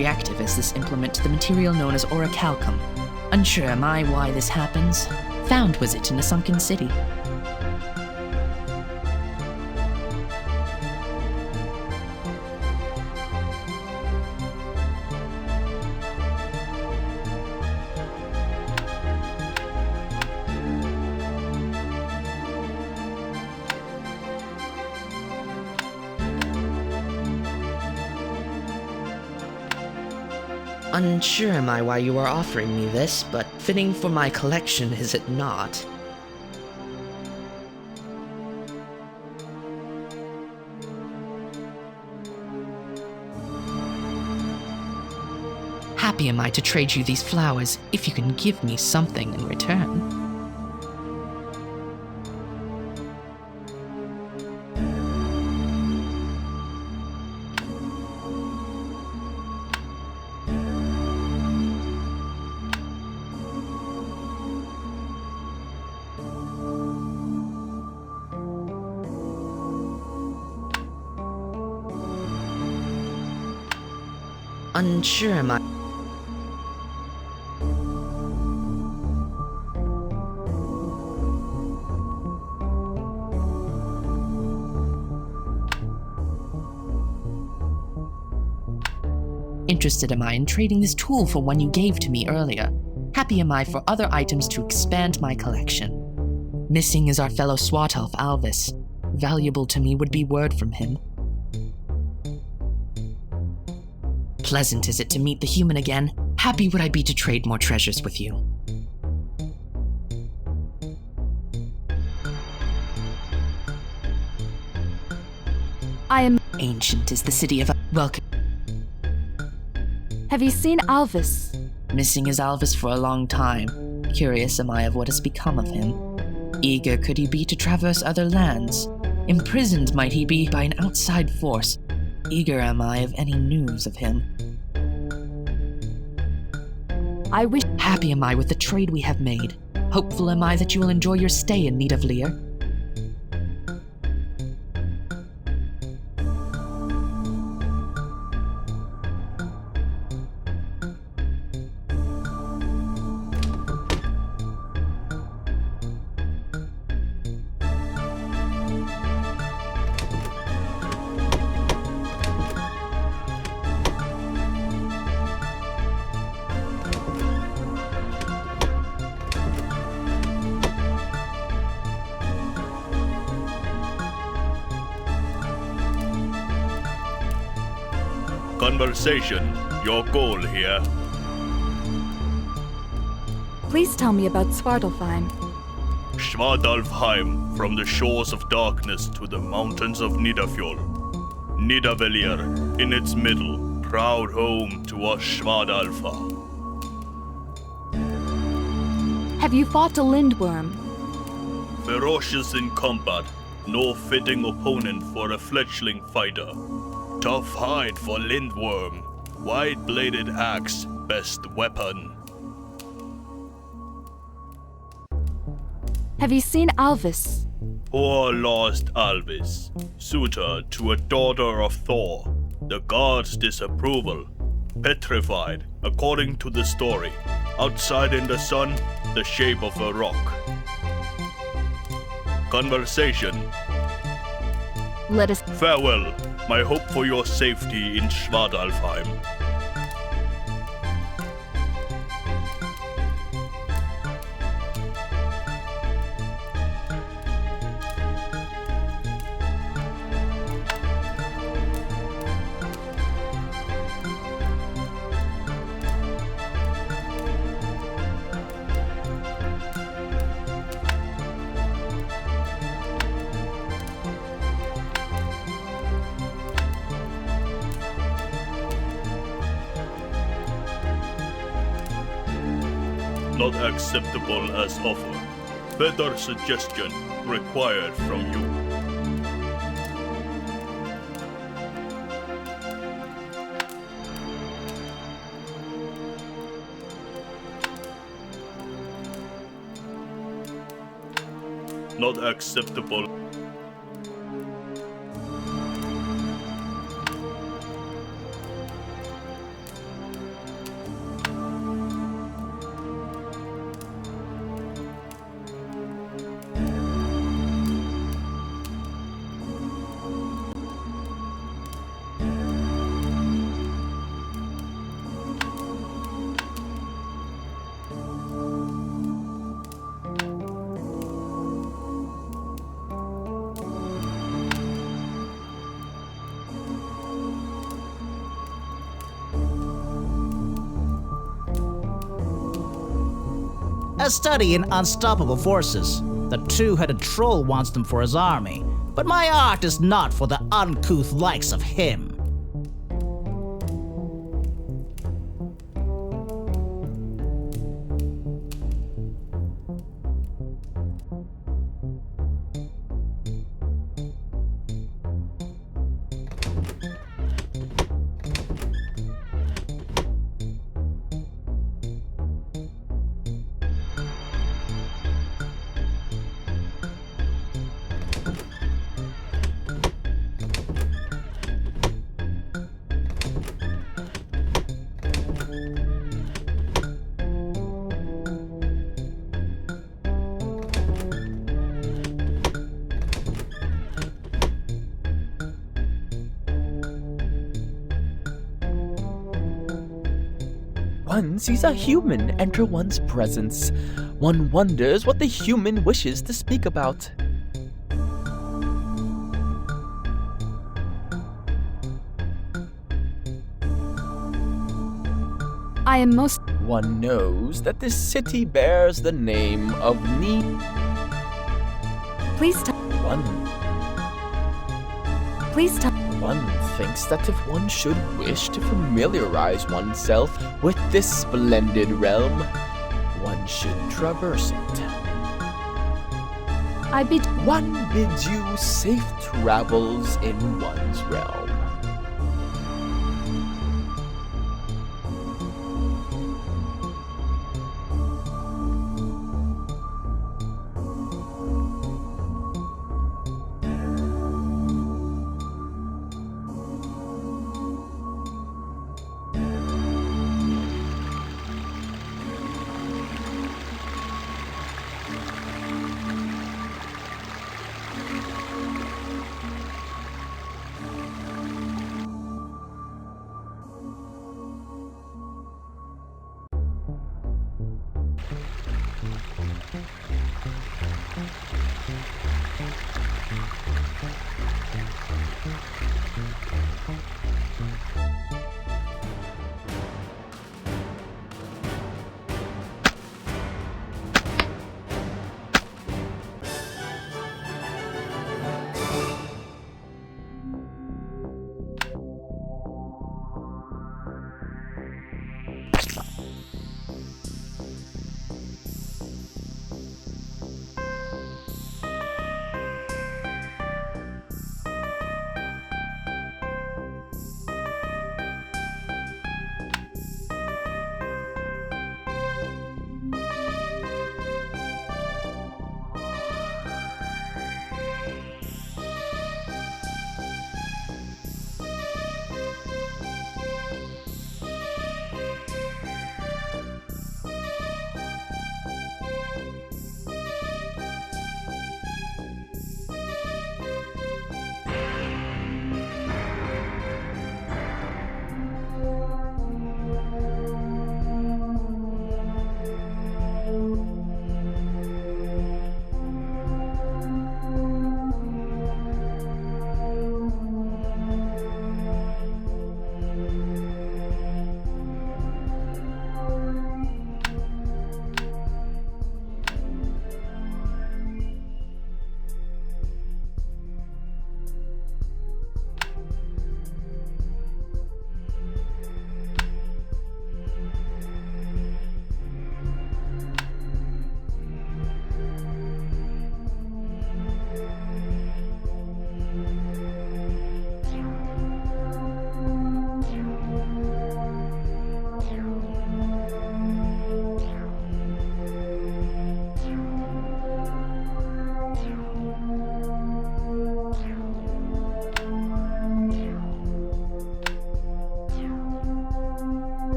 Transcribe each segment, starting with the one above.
reactive as this implement to the material known as orichalcum. Unsure am I why this happens. Found was it in a sunken city. Unsure am I why you are offering me this, but fitting for my collection, is it not? Happy am I to trade you these flowers, if you can give me something in return. Unsure am I. Interested am I in trading this tool for one you gave to me earlier. Happy am I for other items to expand my collection. Missing is our fellow swat elf Alvis. Valuable to me would be word from him. Pleasant is it to meet the human again. Happy would I be to trade more treasures with you. I am... Ancient is the city of... Welcome. Have you seen Alvis? Missing is Alvis for a long time. Curious am I of what has become of him. Eager could he be to traverse other lands. Imprisoned might he be by an outside force. Eager am I of any news of him. I wish... Happy am I with the trade we have made. Hopeful am I that you will enjoy your stay in Nidavellir. Conversation, your goal here. Please tell me about Svartalfheim. Svartalfheim, from the shores of darkness to the mountains of Nidafjord. Nidavellir, in its middle, proud home to us Svartalfa. Have you fought a Lindworm? Ferocious in combat, no fitting opponent for a fledgling fighter. Tough hide for Lindworm, wide-bladed axe, best weapon. Have you seen Alvis? Poor lost Alvis, suitor to a daughter of Thor. The gods' disapproval. Petrified, according to the story. Outside in the sun, the shape of a rock. Conversation. Let us... Farewell, my hope for your safety in Svartalfheim. Not acceptable as offer. Better suggestion required from you. Not acceptable. a study in unstoppable forces. The two-headed troll wants them for his army, but my art is not for the uncouth likes of him. One sees a human enter one's presence. One wonders what the human wishes to speak about. I am most. One knows that this city bears the name of Please tell. One thinks that if one should wish to familiarize oneself with this splendid realm, one should traverse it. One bids you safe travels in one's realm.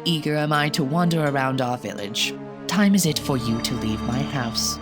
Eager am I to wander around our village. Time is it for you to leave my house.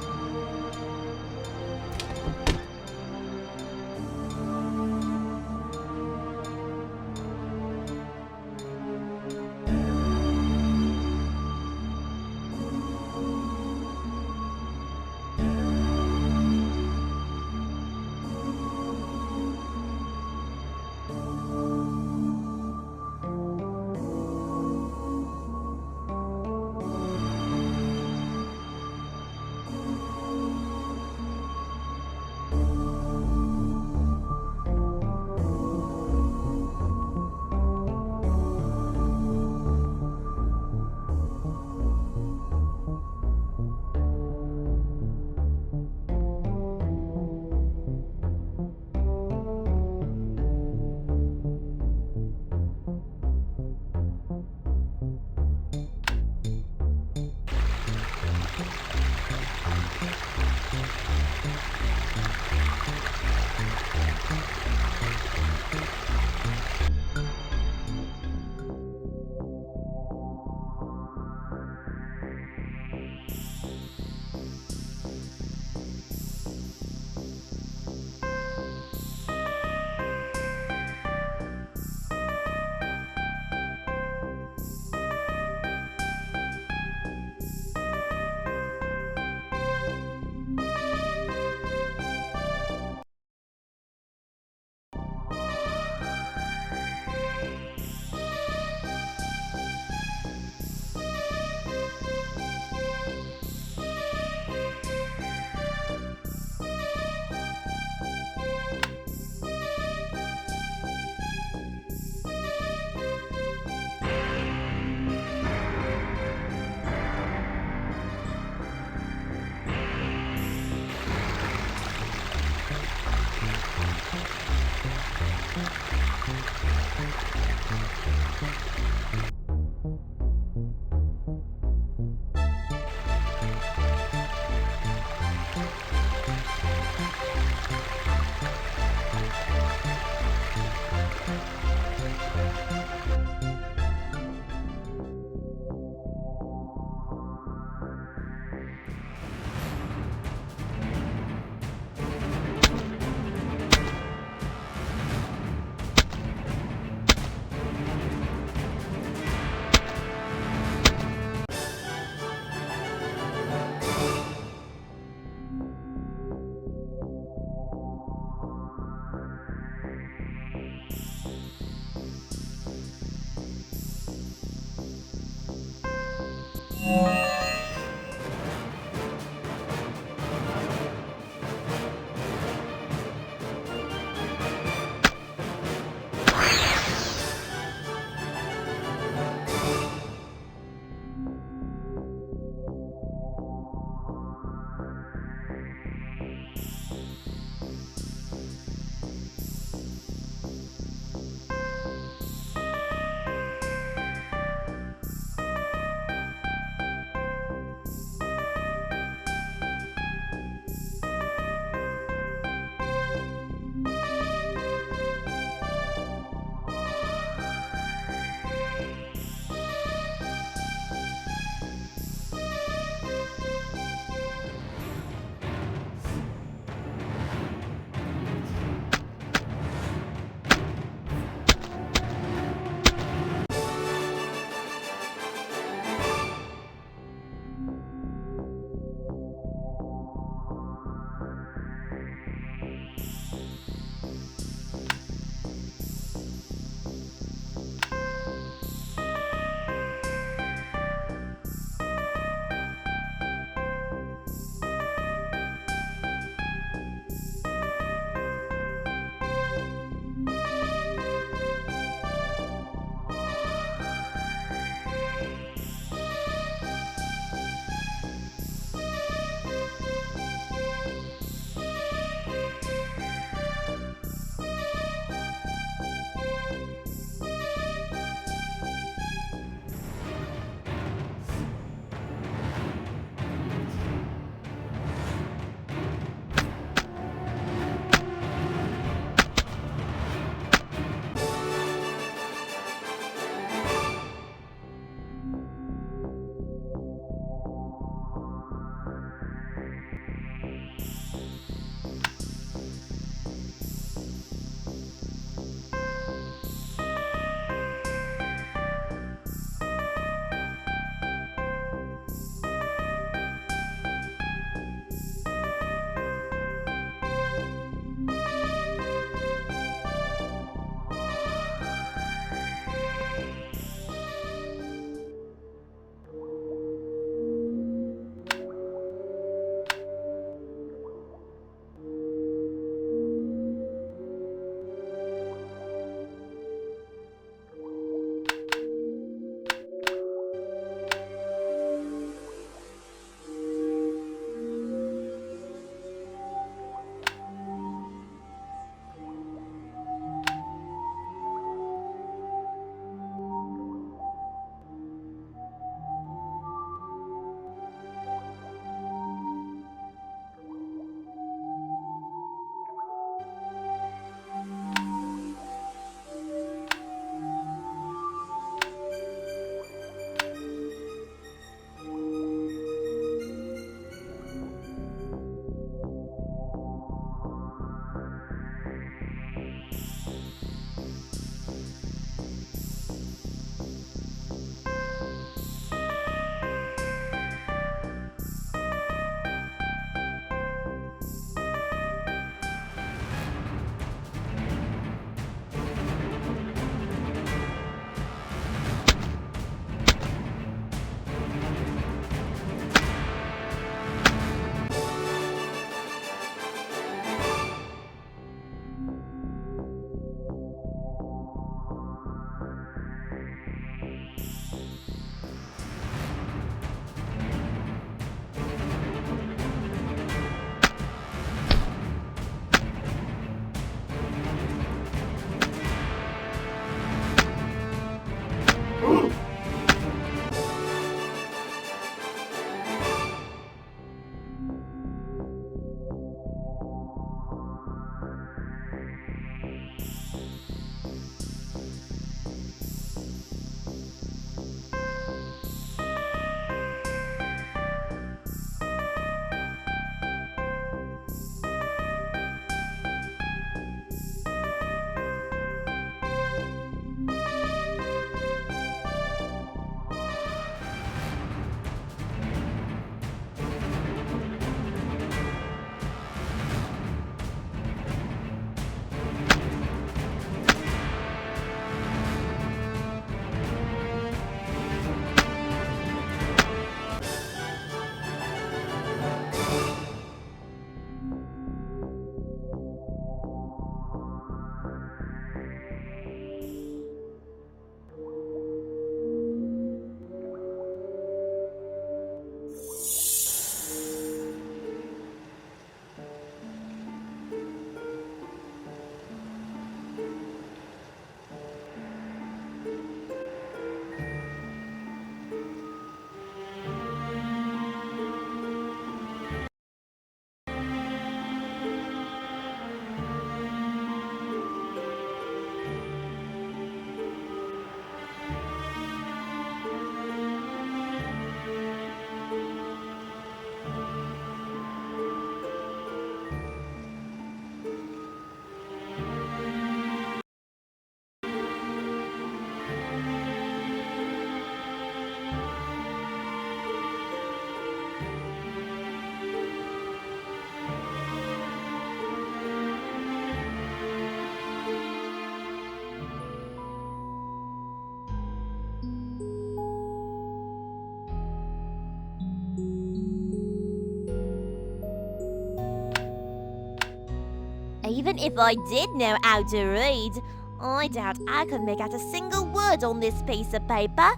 Even if I did know how to read, I doubt I could make out a single word on this piece of paper.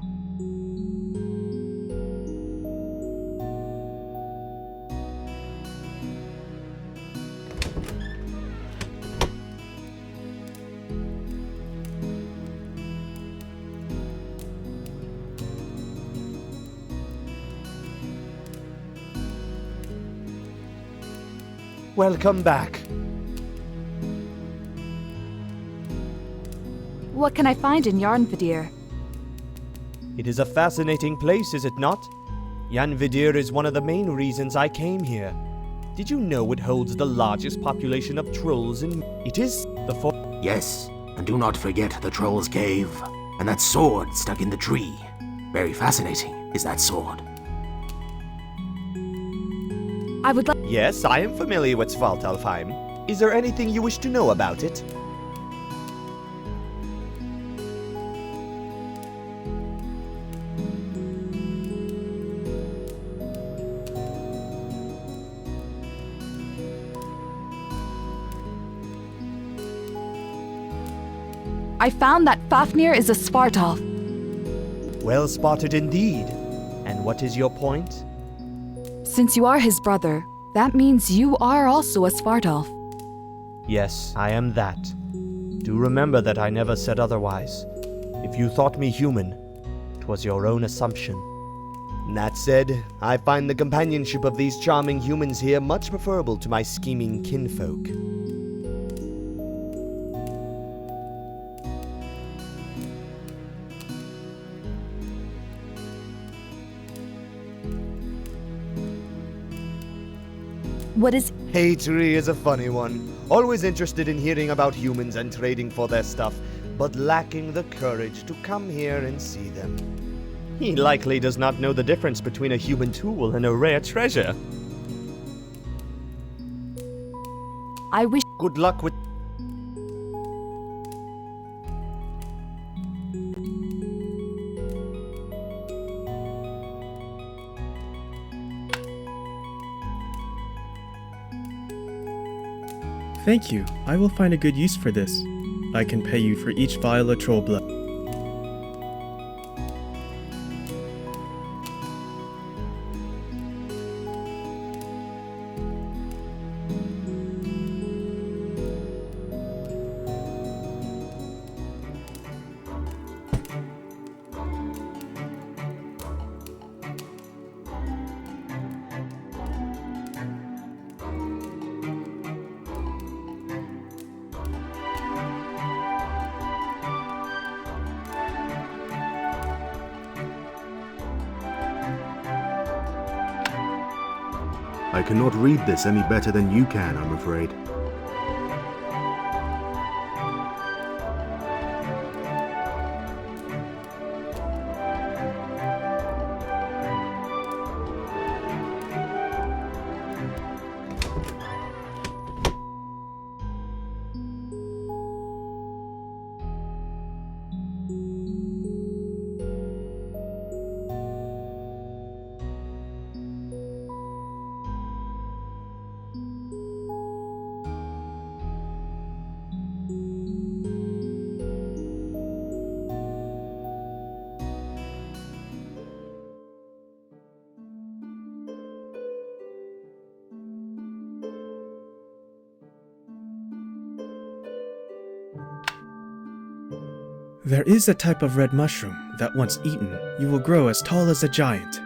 Welcome back. What can I find in Yarnvidir? It is a fascinating place, is it not? Yarnvidir is one of the main reasons I came here. Did you know it holds the largest population of trolls in... It is the Yes, and do not forget the Troll's Cave, and that sword stuck in the tree. Very fascinating is that sword. I would like. Yes, I am familiar with Svartalfheim. Is there anything you wish to know about it? I found that Fafnir is a Svartalf. Well spotted indeed. And what is your point? Since you are his brother, that means you are also a Svartalf. Yes, I am that. Do remember that I never said otherwise. If you thought me human, 'twas your own assumption. That said, I find the companionship of these charming humans here much preferable to my scheming kinfolk. What is. Hatery is a funny one. Always interested in hearing about humans and trading for their stuff, but lacking the courage to come here and see them. He likely does not know the difference between a human tool and a rare treasure. I wish. Good luck with... Thank you. I will find a good use for this. I can pay you for each vial of troll blood. I cannot read this any better than you can, I'm afraid. There is a type of red mushroom that once eaten, you will grow as tall as a giant.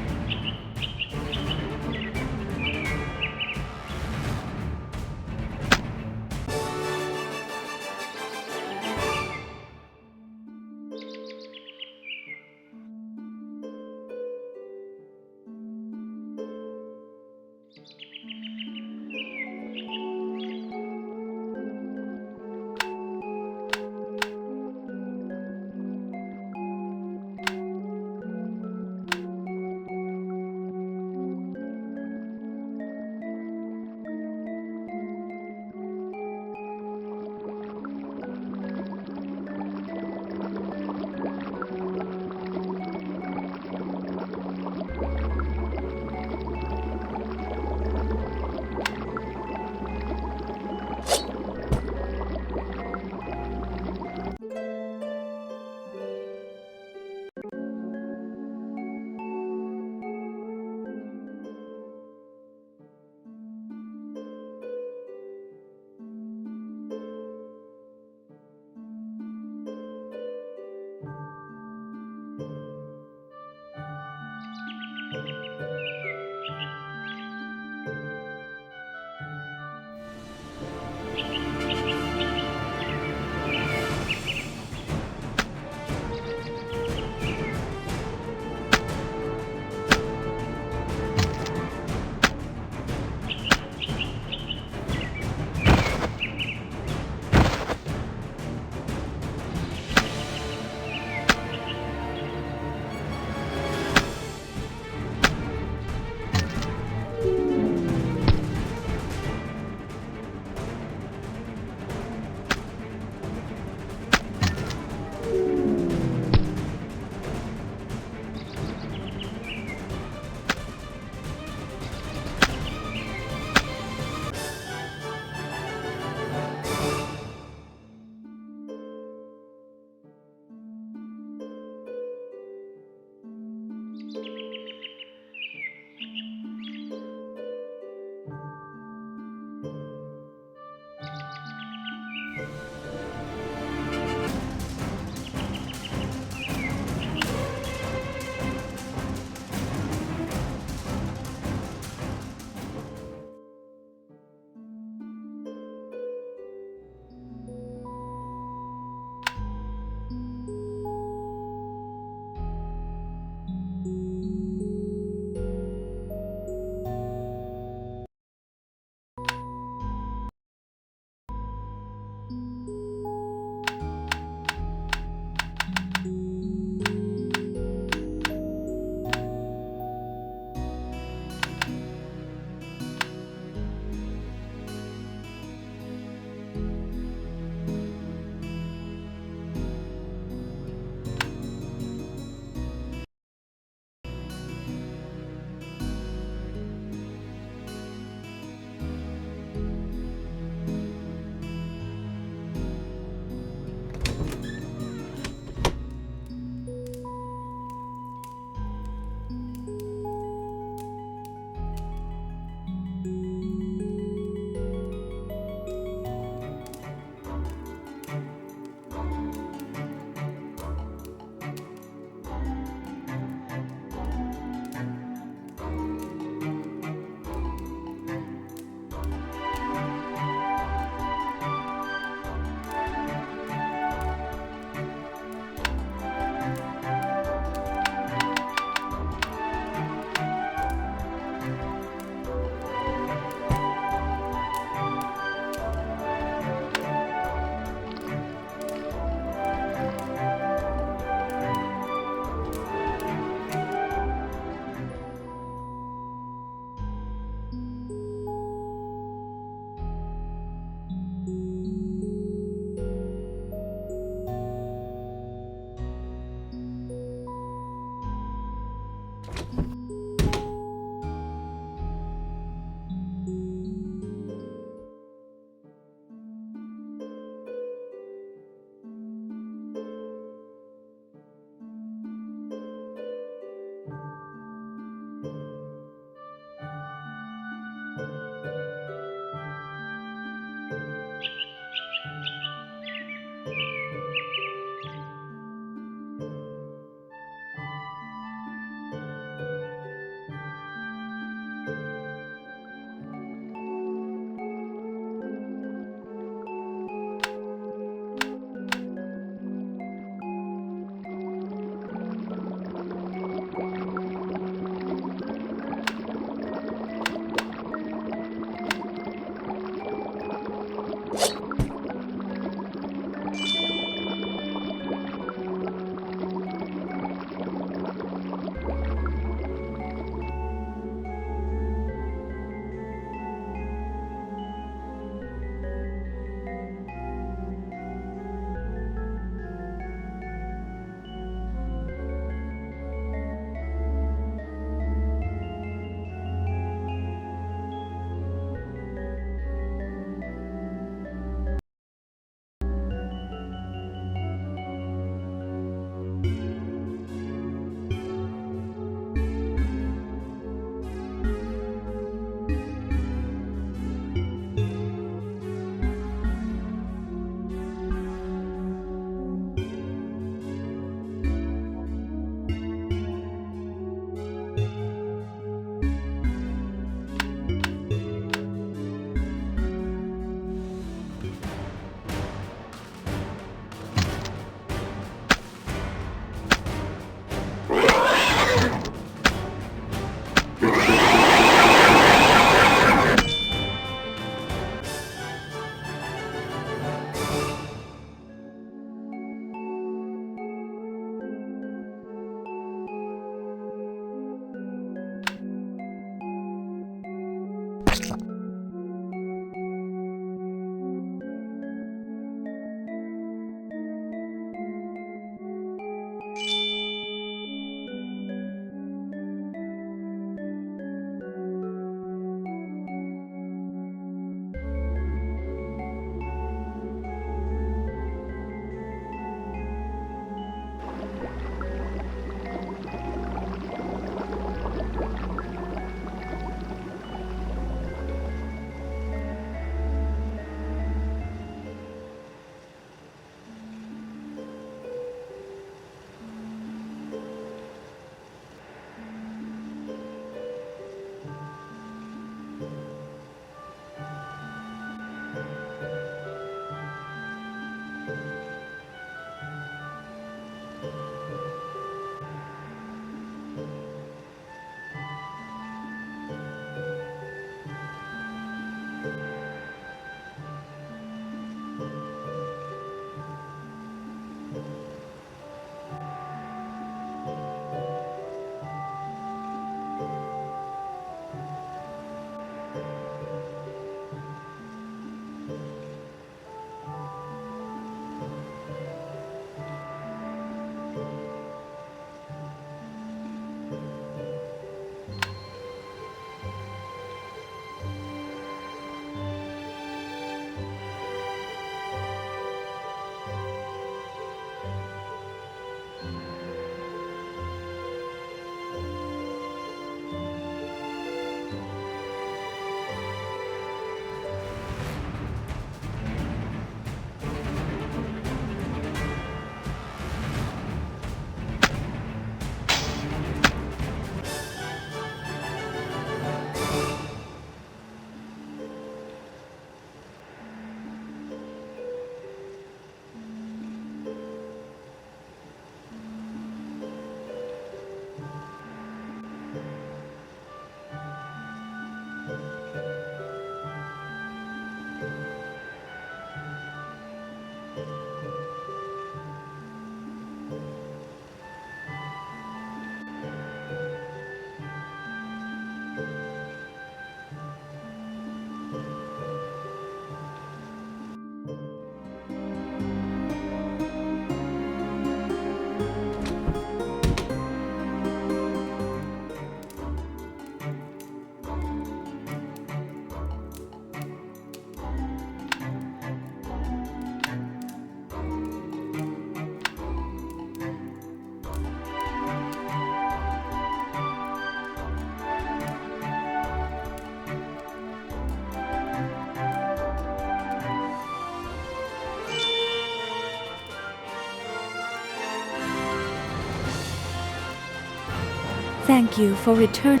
thank you for returning.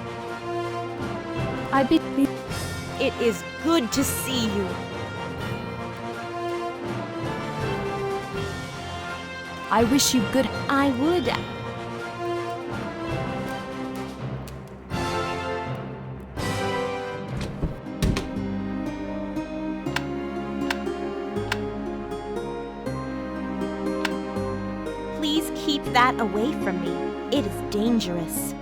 It is good to see you. I wish you good. I would. Please keep that away from me. It is dangerous.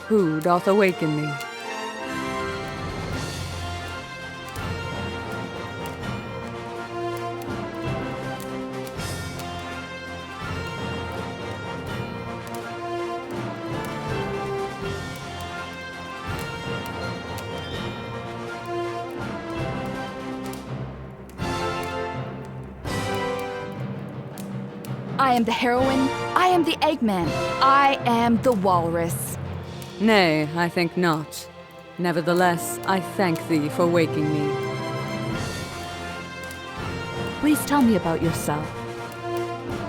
Who doth awaken thee? I am the heroine. I am the Eggman. I am the walrus. Nay, I think not. Nevertheless, I thank thee for waking me. Please tell me about yourself.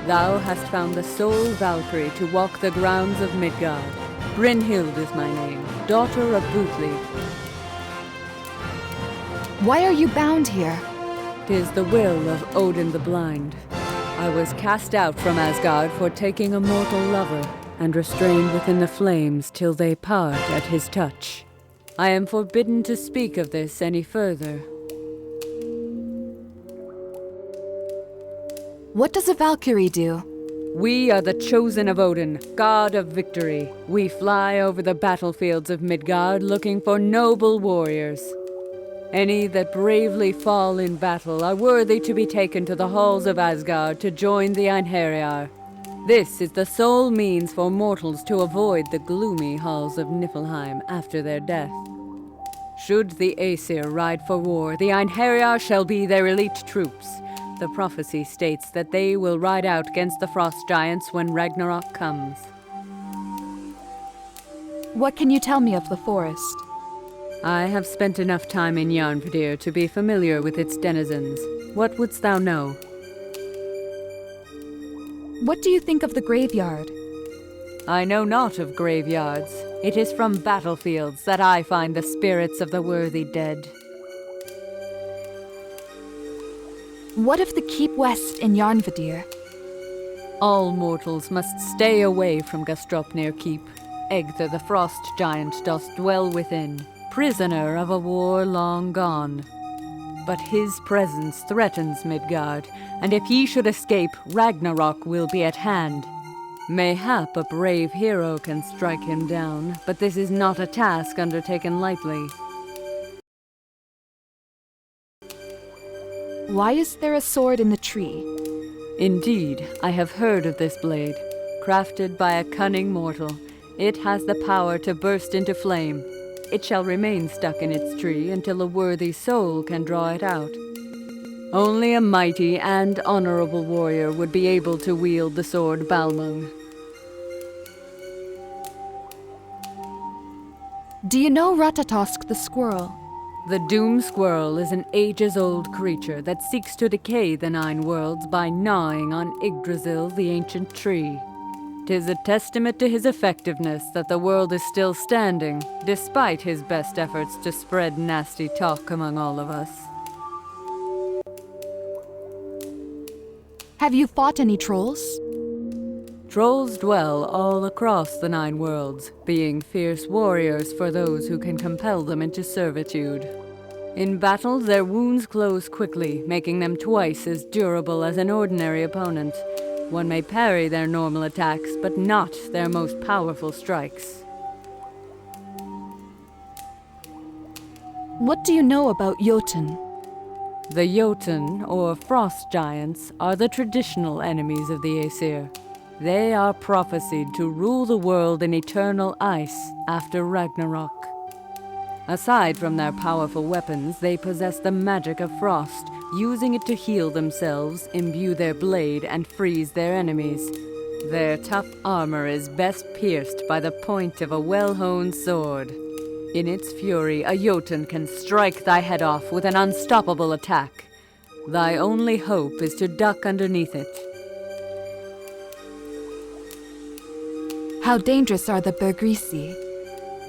Thou hast found the sole Valkyrie to walk the grounds of Midgard. Brynhild is my name, daughter of Boothly. Why are you bound here? 'Tis the will of Odin the Blind. I was cast out from Asgard for taking a mortal lover, and restrained within the flames till they part at his touch. I am forbidden to speak of this any further. What does a Valkyrie do? We are the chosen of Odin, god of victory. We fly over the battlefields of Midgard looking for noble warriors. Any that bravely fall in battle are worthy to be taken to the halls of Asgard to join the Einherjar. This is the sole means for mortals to avoid the gloomy halls of Niflheim after their death. Should the Aesir ride for war, the Einherjar shall be their elite troops. The prophecy states that they will ride out against the frost giants when Ragnarok comes. What can you tell me of the forest? I have spent enough time in Jarnvadir to be familiar with its denizens. What wouldst thou know? What do you think of the graveyard? I know not of graveyards. It is from battlefields that I find the spirits of the worthy dead. What of the Keep West in Jarnvadir? All mortals must stay away from Gastropnir Keep. Egther the frost giant doth dwell within, prisoner of a war long gone. But his presence threatens Midgard, and if he should escape, Ragnarok will be at hand. Mayhap a brave hero can strike him down, but this is not a task undertaken lightly. Why is there a sword in the tree? Indeed, I have heard of this blade. Crafted by a cunning mortal, it has the power to burst into flame. It shall remain stuck in its tree until a worthy soul can draw it out. Only a mighty and honorable warrior would be able to wield the sword Balmung. Do you know Ratatosk the squirrel? The Doom Squirrel is an ages-old creature that seeks to decay the Nine Worlds by gnawing on Yggdrasil, the ancient tree. 'Tis a testament to his effectiveness that the world is still standing, despite his best efforts to spread nasty talk among all of us. Have you fought any trolls? Trolls dwell all across the Nine Worlds, being fierce warriors for those who can compel them into servitude. In battle, their wounds close quickly, making them twice as durable as an ordinary opponent. One may parry their normal attacks, but not their most powerful strikes. What do you know about Jotun? The Jotun, or frost giants, are the traditional enemies of the Aesir. They are prophesied to rule the world in eternal ice after Ragnarok. Aside from their powerful weapons, they possess the magic of frost, using it to heal themselves, imbue their blade, and freeze their enemies. Their tough armor is best pierced by the point of a well-honed sword. In its fury, a Jotun can strike thy head off with an unstoppable attack. Thy only hope is to duck underneath it. How dangerous are the Bergrisi?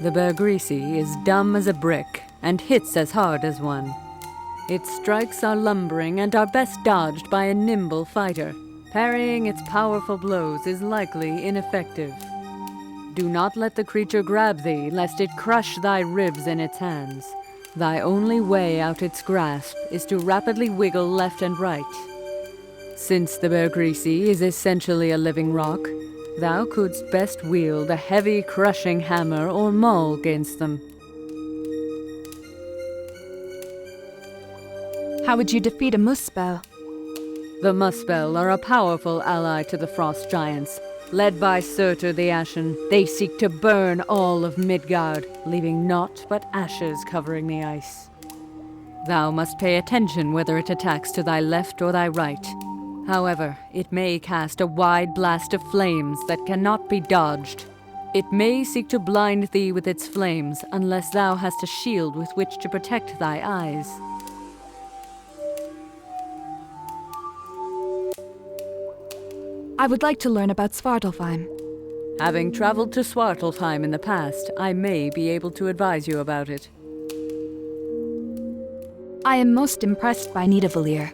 The Bergrisi is dumb as a brick, and hits as hard as one. Its strikes are lumbering and are best dodged by a nimble fighter. Parrying its powerful blows is likely ineffective. Do not let the creature grab thee, lest it crush thy ribs in its hands. Thy only way out its grasp is to rapidly wiggle left and right. Since the Bergrisi is essentially a living rock, Thou couldst best wield a heavy crushing hammer or maul against them. How would you defeat a Muspel? The Muspel are a powerful ally to the Frost Giants. Led by Surtur the Ashen, they seek to burn all of Midgard, leaving naught but ashes covering the ice. Thou must pay attention whether it attacks to thy left or thy right. However, it may cast a wide blast of flames that cannot be dodged. It may seek to blind thee with its flames unless thou hast a shield with which to protect thy eyes. I would like to learn about Svartalfheim. Having traveled to Svartalfheim in the past, I may be able to advise you about it. I am most impressed by Nidavellir.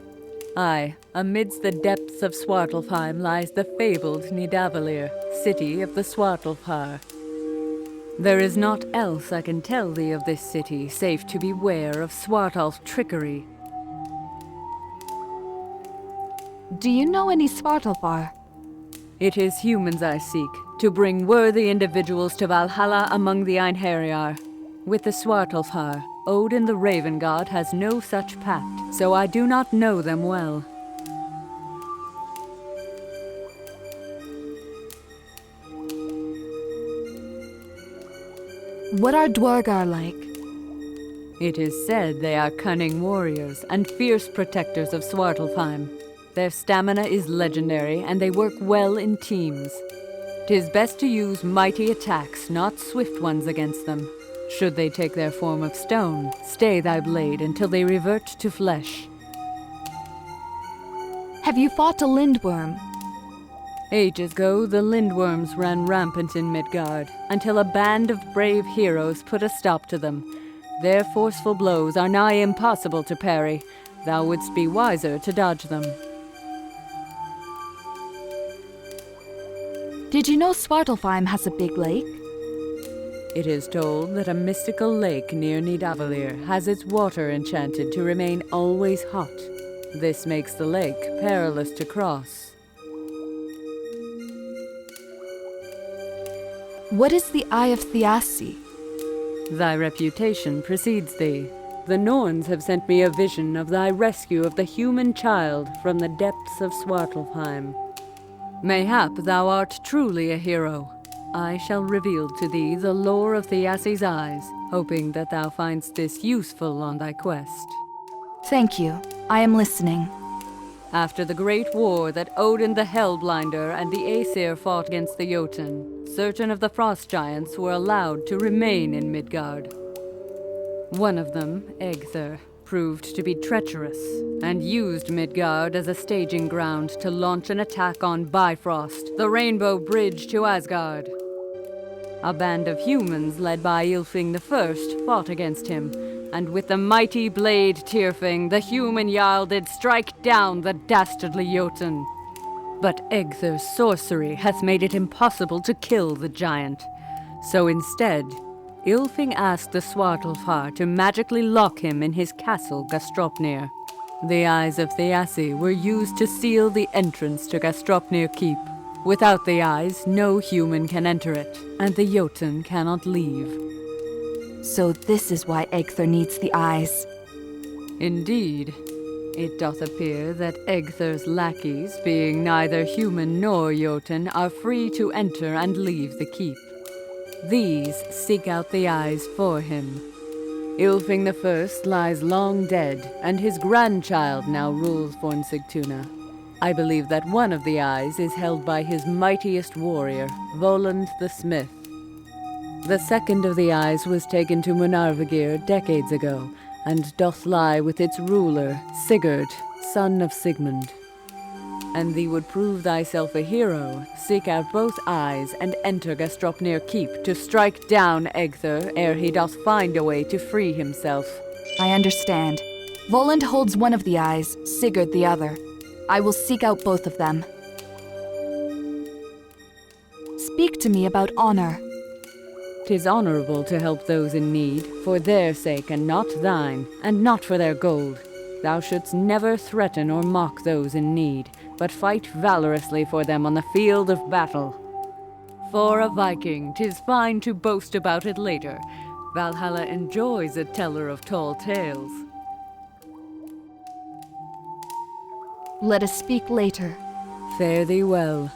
Aye, amidst the depths of Svartalfheim lies the fabled Nidavellir, city of the Svartalfar. There is naught else I can tell thee of this city, save to beware of Svartalf's trickery. Do you know any Svartalfar? It is humans I seek, to bring worthy individuals to Valhalla among the Einherjar. With the Svartalfar, Odin the Raven God has no such pact, so I do not know them well. What are Dwargar like? It is said they are cunning warriors and fierce protectors of Svartalfheim. Their stamina is legendary, and they work well in teams. 'Tis best to use mighty attacks, not swift ones against them. Should they take their form of stone, stay thy blade until they revert to flesh. Have you fought a Lindworm? Ages ago, the Lindworms ran rampant in Midgard, until a band of brave heroes put a stop to them. Their forceful blows are nigh impossible to parry. Thou wouldst be wiser to dodge them. Did you know Svartalfheim has a big lake? It is told that a mystical lake near Nidavellir has its water enchanted to remain always hot. This makes the lake perilous to cross. What is the Eye of Thiassi? Thy reputation precedes thee. The Norns have sent me a vision of thy rescue of the human child from the depths of Svartalfheim. Mayhap thou art truly a hero. I shall reveal to thee the lore of Thiassi's eyes, hoping that thou find'st this useful on thy quest. Thank you. I am listening. After the great war that Odin the Hellblinder and the Aesir fought against the Jotun, certain of the Frost Giants were allowed to remain in Midgard. One of them, Egthir, proved to be treacherous, and used Midgard as a staging ground to launch an attack on Bifrost, the Rainbow Bridge to Asgard. A band of humans led by Ylfing I fought against him, and with the mighty blade Tyrfing, the human Jarl did strike down the dastardly Jotun. But Egthir's sorcery hath made it impossible to kill the giant. So instead, Ylfing asked the Svartalfar to magically lock him in his castle Gastropnir. The Eyes of Thiassi were used to seal the entrance to Gastropnir Keep. Without the eyes, no human can enter it, and the Jotun cannot leave. So this is why Egthir needs the eyes. Indeed. It doth appear that Egthir's lackeys, being neither human nor Jotun, are free to enter and leave the keep. These seek out the eyes for him. Ylfing I lies long dead, and his grandchild now rules Fornsigtuna. I believe that one of the eyes is held by his mightiest warrior, Voland the Smith. The second of the eyes was taken to Munarvigir decades ago, and doth lie with its ruler, Sigurd, son of Sigmund. And thee would prove thyself a hero, seek out both eyes, and enter Gastropnir Keep to strike down Egthir ere he doth find a way to free himself. I understand. Voland holds one of the eyes, Sigurd the other. I will seek out both of them. Speak to me about honor. 'Tis honorable to help those in need, for their sake and not thine, and not for their gold. Thou shouldst never threaten or mock those in need, but fight valorously for them on the field of battle. For a Viking, 'tis fine to boast about it later. Valhalla enjoys a teller of tall tales. Let us speak later. Fare thee well.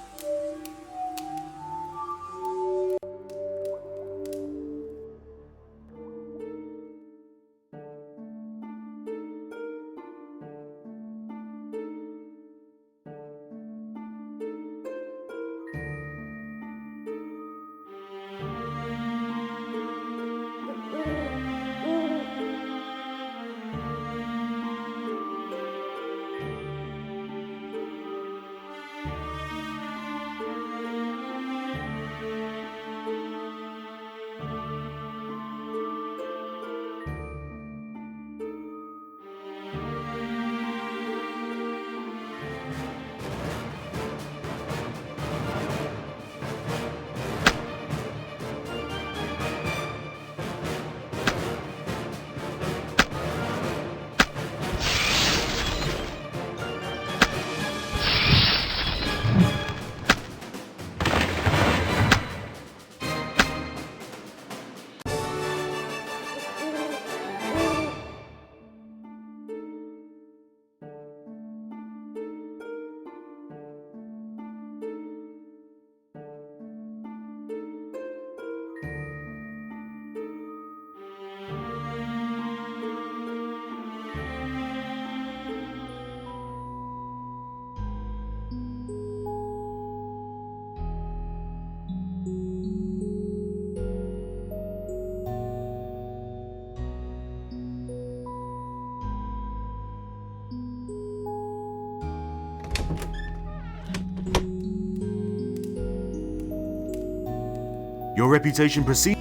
Your reputation precedes.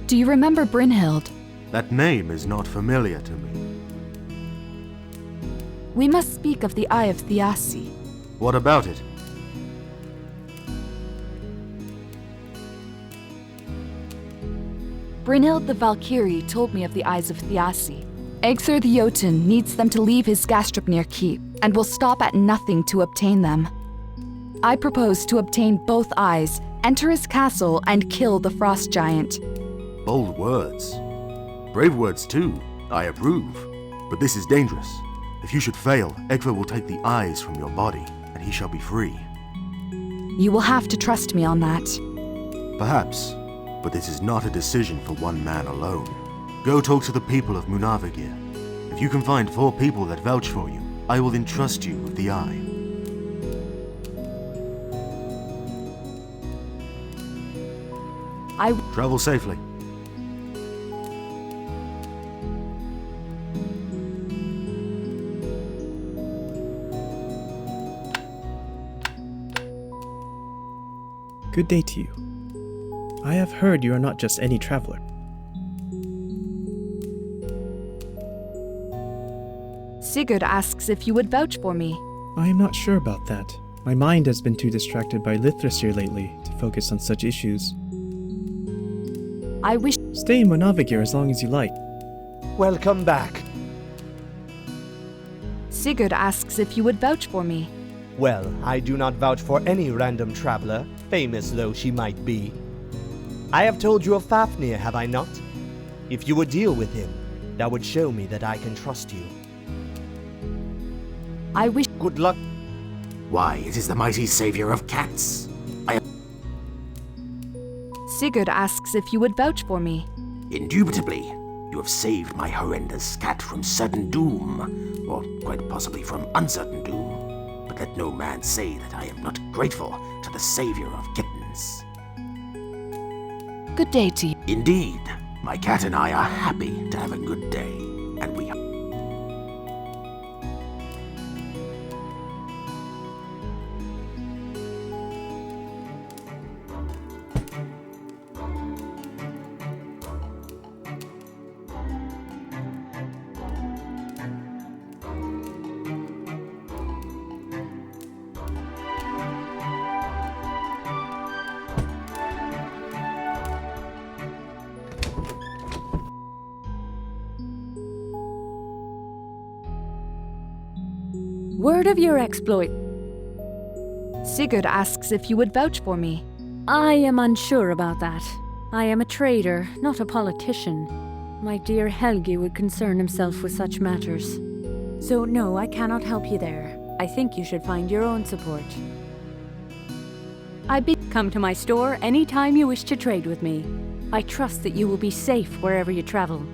Do you remember Brynhild? That name is not familiar to me. We must speak of the Eye of Thiassi. What about it? Brynhild the Valkyrie told me of the Eyes of Thiassi. Egthir the Jotun needs them to leave his Gastrupnir keep, and will stop at nothing to obtain them. I propose to obtain both eyes, enter his castle, and kill the frost giant. Bold words. Brave words too. I approve. But this is dangerous. If you should fail, Egthir will take the eyes from your body, and he shall be free. You will have to trust me on that. Perhaps. But this is not a decision for one man alone. Go talk to the people of Munavagir. If you can find 4 people that vouch for you, I will entrust you with the eye. Travel safely. Good day to you. I have heard you are not just any traveler. Sigurd asks if you would vouch for me. I am not sure about that. My mind has been too distracted by Lithrasir lately to focus on such issues. I wish. Stay in Munavagir as long as you like. Welcome back. Sigurd asks if you would vouch for me. Well, I do not vouch for any random traveler, famous though she might be. I have told you of Fafnir, have I not? If you would deal with him, that would show me that I can trust you. I wish. Good luck. Why, it is the mighty savior of cats. Sigurd asks if you would vouch for me. Indubitably, you have saved my horrendous cat from certain doom, or quite possibly from uncertain doom. But let no man say that I am not grateful to the savior of kittens. Good day to you. Indeed, my cat and I are happy to have a good day, and we Word of your exploit. Sigurd asks if you would vouch for me. I am unsure about that. I am a trader, not a politician. My dear Helgi would concern himself with such matters. So no, I cannot help you there. I think you should find your own support. Come to my store anytime you wish to trade with me. I trust that you will be safe wherever you travel.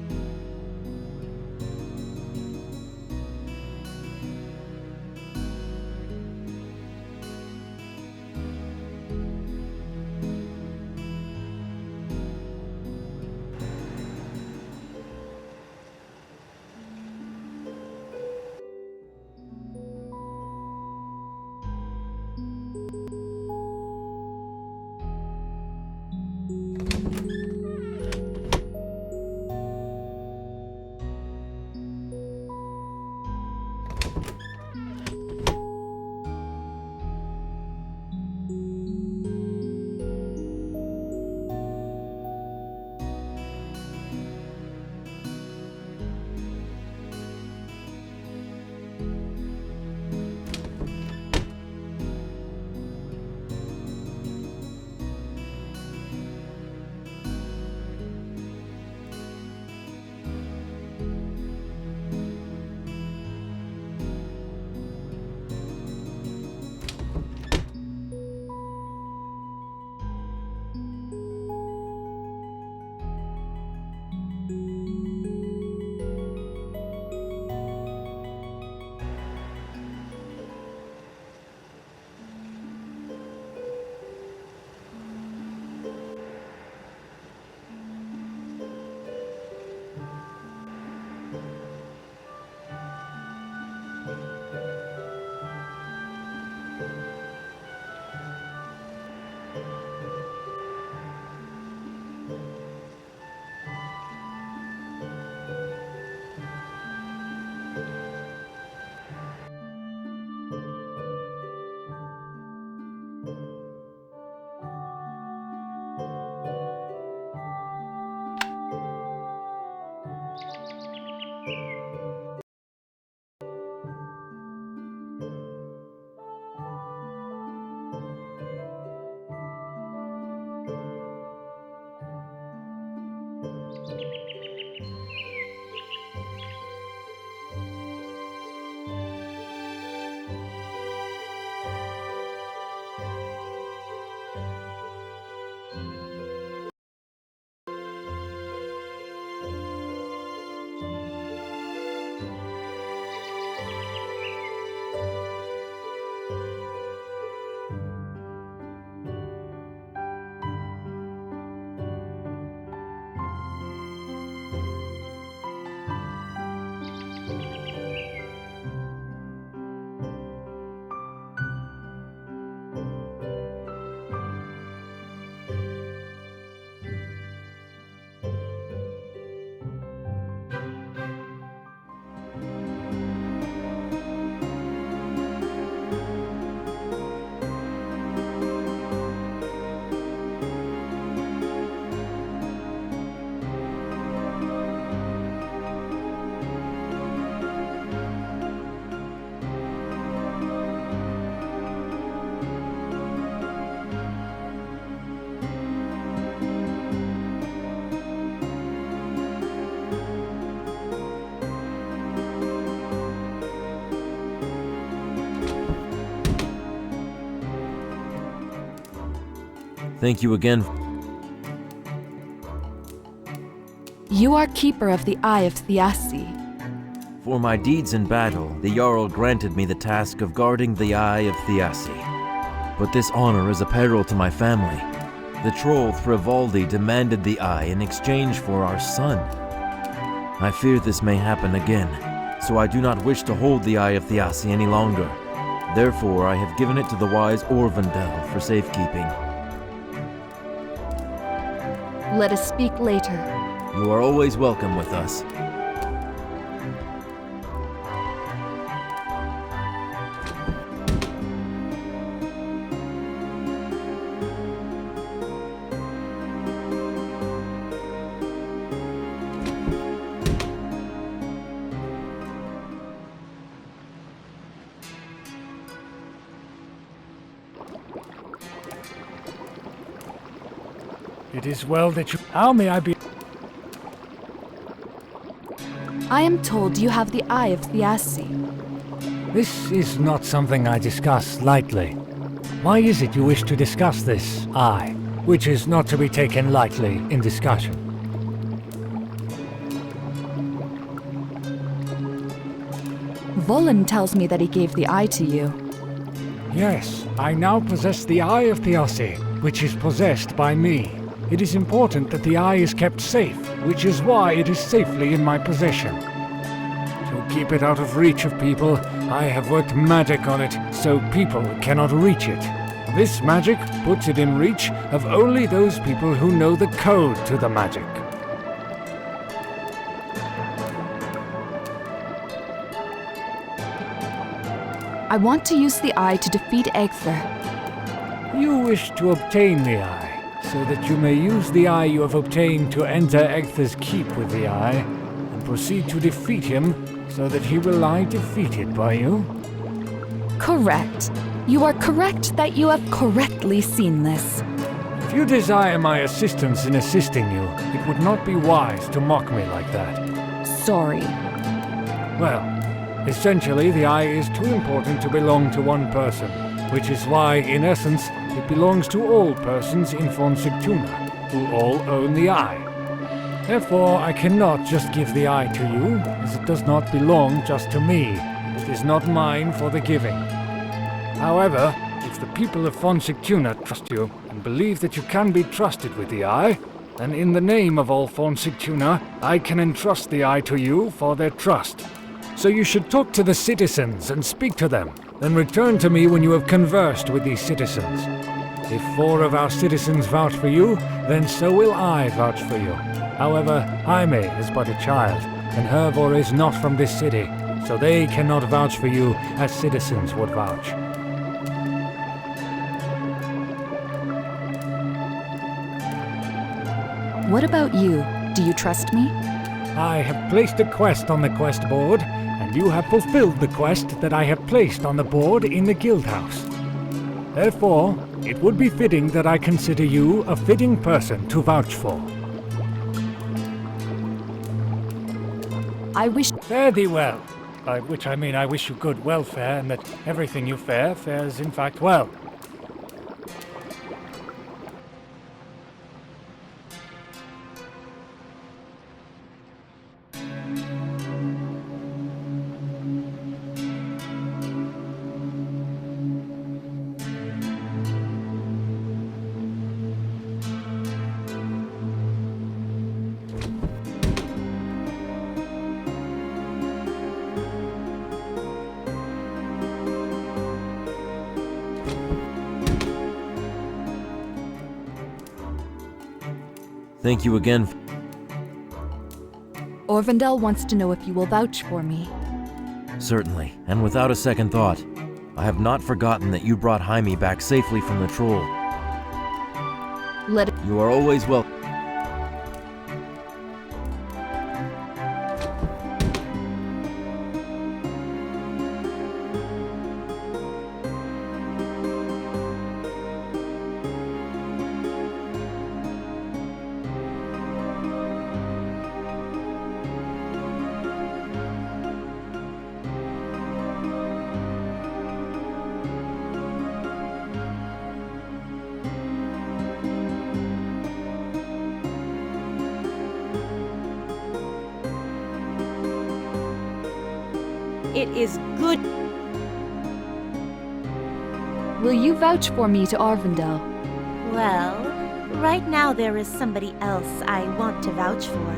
Thank you again. You are keeper of the Eye of Thiassi. For my deeds in battle, the Jarl granted me the task of guarding the Eye of Thiassi. But this honor is a peril to my family. The troll Thrivaldi demanded the Eye in exchange for our son. I fear this may happen again, so I do not wish to hold the Eye of Thiassi any longer. Therefore, I have given it to the wise Orvandel for safekeeping. Let us speak later. You are always welcome with us. It is well that you... How may I be... I am told you have the Eye of Thiassi. This is not something I discuss lightly. Why is it you wish to discuss this eye, which is not to be taken lightly in discussion? Volin tells me that he gave the eye to you. Yes, I now possess the Eye of Thiassi, which is possessed by me. It is important that the eye is kept safe, which is why it is safely in my possession. To keep it out of reach of people, I have worked magic on it so people cannot reach it. This magic puts it in reach of only those people who know the code to the magic. I want to use the eye to defeat Egther. You wish to obtain the eye, so that you may use the eye you have obtained to enter Egther's keep with the eye, and proceed to defeat him, so that he will lie defeated by you? Correct. You are correct that you have correctly seen this. If you desire my assistance in assisting you, it would not be wise to mock me like that. Sorry. Well, essentially the eye is too important to belong to one person, which is why, in essence, it belongs to all persons in Fornsictuna, who all own the eye. Therefore, I cannot just give the eye to you, as it does not belong just to me. It is not mine for the giving. However, if the people of Fornsictuna trust you and believe that you can be trusted with the eye, then in the name of all Fornsictuna, I can entrust the eye to you for their trust. So you should talk to the citizens and speak to them, then return to me when you have conversed with these citizens. If 4 of our citizens vouch for you, then so will I vouch for you. However, Jaime is but a child, and Hervor is not from this city, so they cannot vouch for you as citizens would vouch. What about you? Do you trust me? I have placed a quest on the quest board, and you have fulfilled the quest that I have placed on the board in the guild house. Therefore, it would be fitting that I consider you a fitting person to vouch for. I wish... Fare thee well. By which I mean I wish you good welfare, and that everything you fares in fact well. Thank you again. Orvandel wants to know if you will vouch for me. Certainly, and without a second thought. I have not forgotten that you brought Jaime back safely from the troll. You are always welcome. It is good. Will you vouch for me to Arvindel? Well, right now there is somebody else I want to vouch for.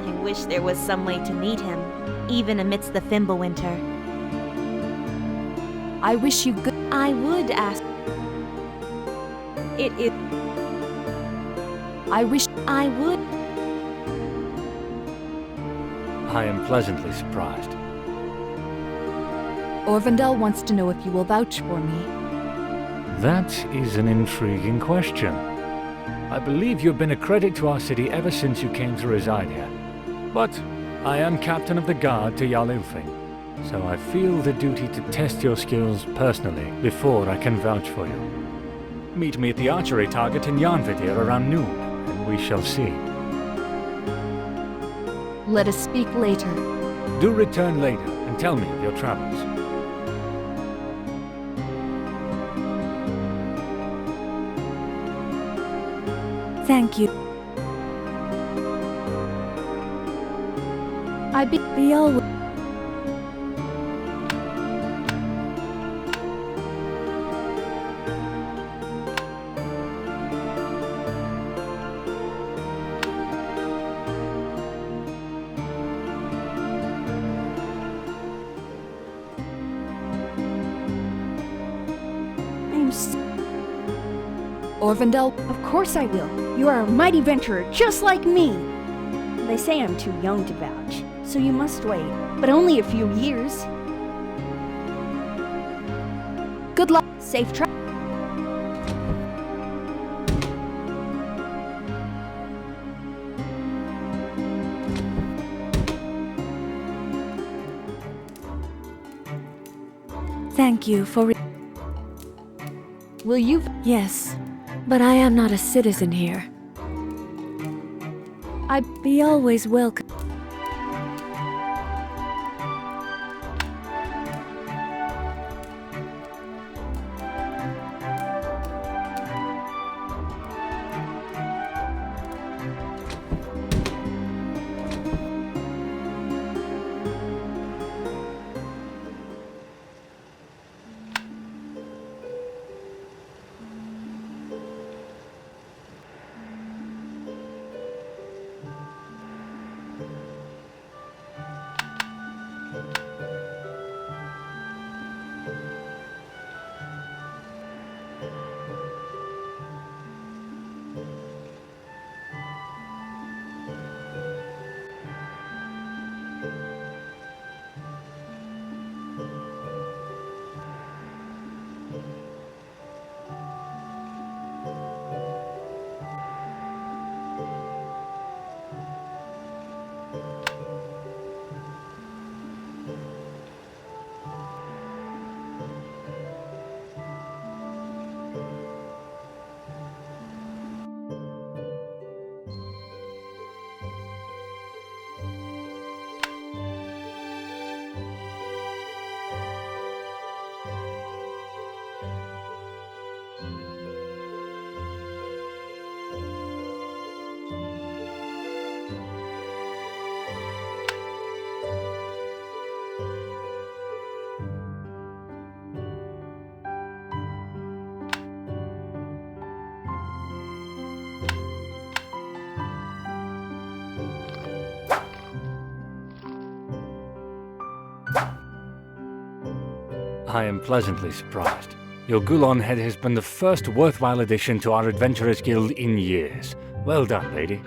I wish there was some way to meet him, even amidst the Fimbulwinter. I wish you good... I would ask... It is... I wish... I would... I am pleasantly surprised. Orvandel wants to know if you will vouch for me. That is an intriguing question. I believe you have been a credit to our city ever since you came to reside here. But I am captain of the guard to Jarl Ilfing, so I feel the duty to test your skills personally before I can vouch for you. Meet me at the archery target in Jarnvidir around noon. and we shall see. Let us speak later. Do return later and tell me of your travels. Thank you. Be always. Orvindel, Of course I will. You are a mighty venturer, just like me. They say I'm too young to vouch, so you must wait, but only a few years. good luck. Safe travel. Thank you for. Will you? Yes, but I am not a citizen here. I'd be always welcome. I am pleasantly surprised. Your Gulon head has been the first worthwhile addition to our Adventurers Guild in years. Well done, lady.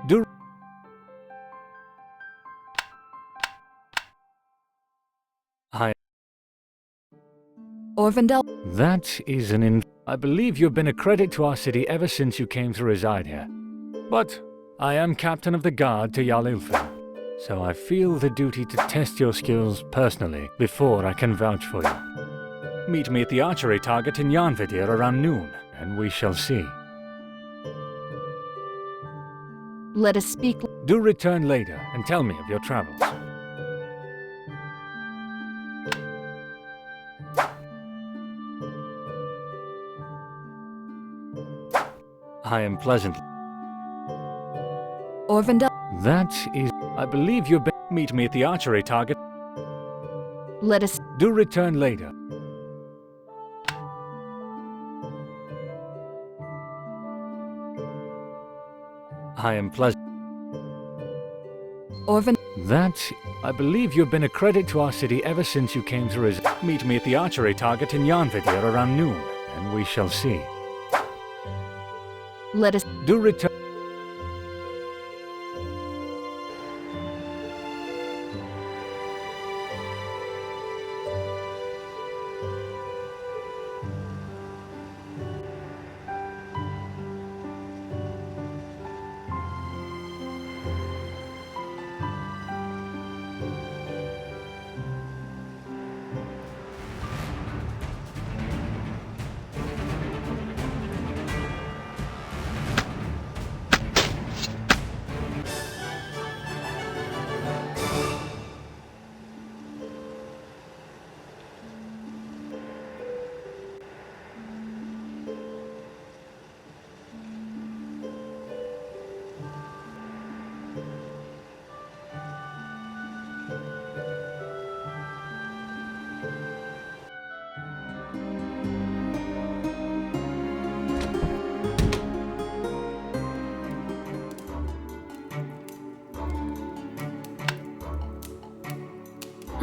Do Orvindel. That is I believe you've been a credit to our city ever since you came to reside here. But I am captain of the guard to Jarl Ilfr, so I feel the duty to test your skills personally before I can vouch for you. Meet me at the archery target in Jarnvidir around noon, and we shall see. Let us speak. Do return later and tell me of your travels. I am pleasantly. Orvindel. That is. I believe you've been. Meet me at the archery target. Let us. Do return later. I am pleasant. Orvin. That. I believe you've been a credit to our city ever since you came to reside. Meet me at the archery target in Jarnvidir around noon, and we shall see. Let us. Do return.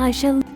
I shall